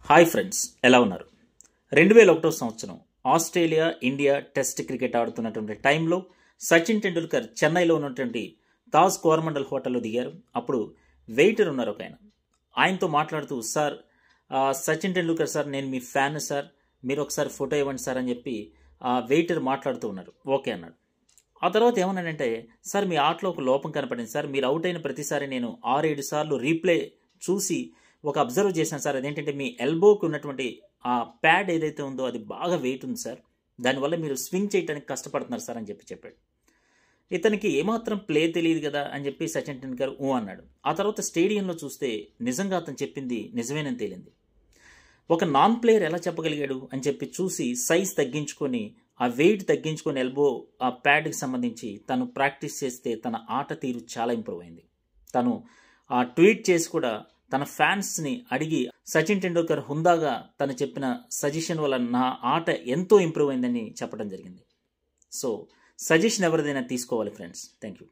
Hi friends, ఎలా ఉన్నారు? 2001 సంవత్సరం ఆస్ట్రేలియా ఇండియా టెస్ట్ క్రికెట్ ఆడుతున్నటువంటి టైంలో సచిన్ టెండూల్కర్ చెన్నైలో ఉన్నటువంటి తాజ్ కోరమండల్ హోటల్లో దిగారు. అప్పుడు వెయిటర్ ఉన్నారు ఒక ఆయన. ఆయనతో మాట్లాడుతూ, సార్ సచిన్ టెండూల్కర్ సార్, నేను మీ ఫ్యాన్ సార్, మీరు ఒకసారి ఫోటో ఇవ్వండి సార్ అని చెప్పి ఆ వెయిటర్ మాట్లాడుతూ ఉన్నారు. ఓకే అన్నాడు. ఆ తర్వాత ఏమన్నాడంటే, సార్ మీ ఆటలో ఒక లోపం కనపడింది సార్, మీరు అవుట్ అయిన ప్రతిసారి నేను 6-7 సార్లు రీప్లే చూసి ఒక అబ్జర్వ్ చేశాను సార్. అదేంటంటే మీ ఎల్బోకి ఉన్నటువంటి ఆ ప్యాడ్ ఏదైతే ఉందో అది బాగా వెయిట్ ఉంది సార్, దానివల్ల మీరు స్వింగ్ చేయడానికి కష్టపడుతున్నారు సార్ అని చెప్పాడు. ఇతనికి ఏమాత్రం ప్లే తెలియదు కదా అని చెప్పి సచిన్ టెండూల్కర్ అన్నాడు. ఆ తర్వాత స్టేడియంలో చూస్తే నిజంగా అతను చెప్పింది నిజమేనని తేలింది. ఒక నాన్ ప్లేయర్ ఎలా చెప్పగలిగాడు అని చెప్పి చూసి సైజ్ తగ్గించుకొని ఆ వెయిట్ తగ్గించుకొని ఎల్బో ఆ ప్యాడ్కి సంబంధించి తను ప్రాక్టీస్ చేస్తే తన ఆట తీరు చాలా ఇంప్రూవ్ అయింది. తను ఆ ట్వీట్ చేసి కూడా తన ఫ్యాన్స్ని అడిగి సచిన్ టెండూల్కర్ హుందాగా తను చెప్పిన సజెషన్ వల్ల నా ఆట ఎంతో ఇంప్రూవ్ అయిందని చెప్పడం జరిగింది. సో సజెషన్ ఎవరిదైనా తీసుకోవాలి ఫ్రెండ్స్. Thank you.